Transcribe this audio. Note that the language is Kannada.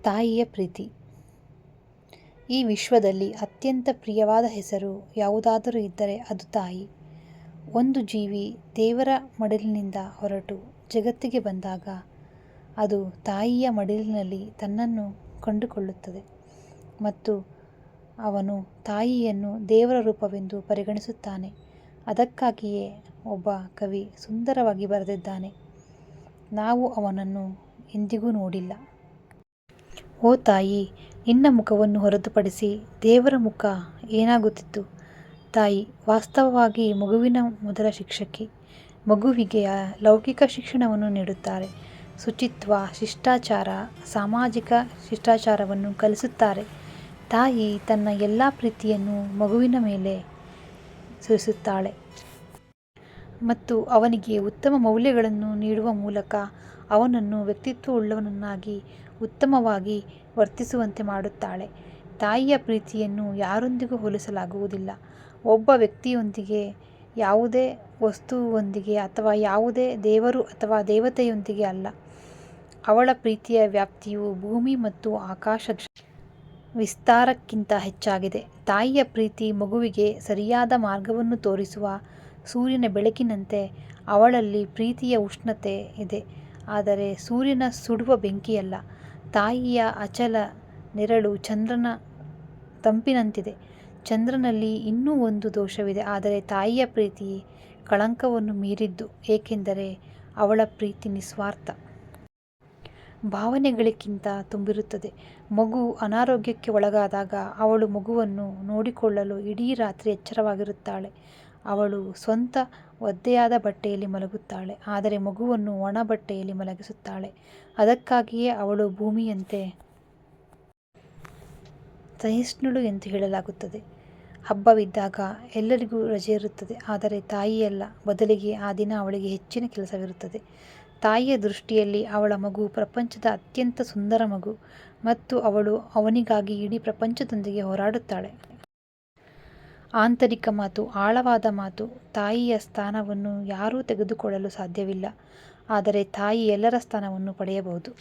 ತಾಯಿಯ ಪ್ರೀತಿ. ಈ ವಿಶ್ವದಲ್ಲಿ ಅತ್ಯಂತ ಪ್ರಿಯವಾದ ಹೆಸರು ಯಾವುದಾದರೂ ಇದ್ದರೆ ಅದು ತಾಯಿ. ಒಂದು ಜೀವಿ ದೇವರ ಮಡಿಲಿನಿಂದ ಹೊರಟು ಜಗತ್ತಿಗೆ ಬಂದಾಗ ಅದು ತಾಯಿಯ ಮಡಿಲಿನಲ್ಲಿ ತನ್ನನ್ನು ಕಂಡುಕೊಳ್ಳುತ್ತದೆ ಮತ್ತು ಅವನು ತಾಯಿಯನ್ನು ದೇವರ ರೂಪವೆಂದು ಪರಿಗಣಿಸುತ್ತಾನೆ. ಅದಕ್ಕಾಗಿಯೇ ಒಬ್ಬ ಕವಿ ಸುಂದರವಾಗಿ ಬರೆದಿದ್ದಾನೆ, ನಾವು ಅವನನ್ನು ಎಂದಿಗೂ ನೋಡಿಲ್ಲ. ಓ ತಾಯಿ, ನಿನ್ನ ಮುಖವನ್ನು ಹೊರತುಪಡಿಸಿ ದೇವರ ಮುಖ ಏನಾಗುತ್ತಿತ್ತು? ತಾಯಿ ವಾಸ್ತವವಾಗಿ ಮಗುವಿನ ಮೊದಲ ಶಿಕ್ಷಕಿ. ಮಗುವಿಗೆ ಲೌಕಿಕ ಶಿಕ್ಷಣವನ್ನು ನೀಡುತ್ತಾರೆ. ಶುಚಿತ್ವ, ಶಿಷ್ಟಾಚಾರ, ಸಾಮಾಜಿಕ ಶಿಷ್ಟಾಚಾರವನ್ನು ಕಲಿಸುತ್ತಾರೆ. ತಾಯಿ ತನ್ನ ಎಲ್ಲ ಪ್ರೀತಿಯನ್ನು ಮಗುವಿನ ಮೇಲೆ ಸುರಿಸುತ್ತಾಳೆ ಮತ್ತು ಅವನಿಗೆ ಉತ್ತಮ ಮೌಲ್ಯಗಳನ್ನು ನೀಡುವ ಮೂಲಕ ಅವನನ್ನು ವ್ಯಕ್ತಿತ್ವವುಳ್ಳವನನ್ನಾಗಿ ಉತ್ತಮವಾಗಿ ವರ್ತಿಸುವಂತೆ ಮಾಡುತ್ತಾಳೆ. ತಾಯಿಯ ಪ್ರೀತಿಯನ್ನು ಯಾರೊಂದಿಗೂ ಹೋಲಿಸಲಾಗುವುದಿಲ್ಲ. ಒಬ್ಬ ವ್ಯಕ್ತಿಯೊಂದಿಗೆ, ಯಾವುದೇ ವಸ್ತುವೊಂದಿಗೆ ಅಥವಾ ಯಾವುದೇ ದೇವರು ಅಥವಾ ದೇವತೆಯೊಂದಿಗೆ ಅಲ್ಲ. ಅವಳ ಪ್ರೀತಿಯ ವ್ಯಾಪ್ತಿಯು ಭೂಮಿ ಮತ್ತು ಆಕಾಶದ ವಿಸ್ತಾರಕ್ಕಿಂತ ಹೆಚ್ಚಾಗಿದೆ. ತಾಯಿಯ ಪ್ರೀತಿ ಮಗುವಿಗೆ ಸರಿಯಾದ ಮಾರ್ಗವನ್ನು ತೋರಿಸುವ ಸೂರ್ಯನ ಬೆಳಕಿನಂತೆ. ಅವಳಲ್ಲಿ ಪ್ರೀತಿಯ ಉಷ್ಣತೆ ಇದೆ, ಆದರೆ ಸೂರ್ಯನ ಸುಡುವ ಬೆಂಕಿಯಲ್ಲ. ತಾಯಿಯ ಅಚಲ ನೆರಳು ಚಂದ್ರನ ತಂಪಿನಂತಿದೆ. ಚಂದ್ರನಲ್ಲಿ ಇನ್ನೂ ಒಂದು ದೋಷವಿದೆ, ಆದರೆ ತಾಯಿಯ ಪ್ರೀತಿ ಕಳಂಕವನ್ನು ಮೀರಿದ್ದು, ಏಕೆಂದರೆ ಅವಳ ಪ್ರೀತಿ ನಿಸ್ವಾರ್ಥ. ಭಾವನೆಗಳಿಗಿಂತ ತುಂಬಿರುತ್ತದೆ. ಮಗು ಅನಾರೋಗ್ಯಕ್ಕೆ ಒಳಗಾದಾಗ ಅವಳು ಮಗುವನ್ನು ನೋಡಿಕೊಳ್ಳಲು ಇಡೀ ರಾತ್ರಿ ಎಚ್ಚರವಾಗಿರುತ್ತಾಳೆ. ಅವಳು ಸ್ವಂತ ಒದ್ದೆಯಾದ ಬಟ್ಟೆಯಲ್ಲಿ ಮಲಗುತ್ತಾಳೆ, ಆದರೆ ಮಗುವನ್ನು ಒಣ ಬಟ್ಟೆಯಲ್ಲಿ ಮಲಗಿಸುತ್ತಾಳೆ. ಅದಕ್ಕಾಗಿಯೇ ಅವಳು ಭೂಮಿಯಂತೆ ಸಹಿಷ್ಣುಳು ಎಂದು ಹೇಳಲಾಗುತ್ತದೆ. ಹಬ್ಬವಿದ್ದಾಗ ಎಲ್ಲರಿಗೂ ರಜೆಯಿರುತ್ತದೆ, ಆದರೆ ತಾಯಿಯಲ್ಲ. ಬದಲಿಗೆ ಆ ದಿನ ಅವಳಿಗೆ ಹೆಚ್ಚಿನ ಕೆಲಸವಿರುತ್ತದೆ. ತಾಯಿಯ ದೃಷ್ಟಿಯಲ್ಲಿ ಅವಳ ಮಗು ಪ್ರಪಂಚದ ಅತ್ಯಂತ ಸುಂದರ ಮಗು ಮತ್ತು ಅವಳು ಅವನಿಗಾಗಿ ಇಡೀ ಪ್ರಪಂಚದೊಂದಿಗೆ ಹೋರಾಡುತ್ತಾಳೆ. ಆಂತರಿಕ ಮಾತು, ಆಳವಾದ ಮಾತು. ತಾಯಿಯ ಸ್ಥಾನವನ್ನು ಯಾರೂ ತೆಗೆದುಕೊಳ್ಳಲು ಸಾಧ್ಯವಿಲ್ಲ, ಆದರೆ ತಾಯಿ ಎಲ್ಲರ ಸ್ಥಾನವನ್ನು ಪಡೆಯಬಹುದು.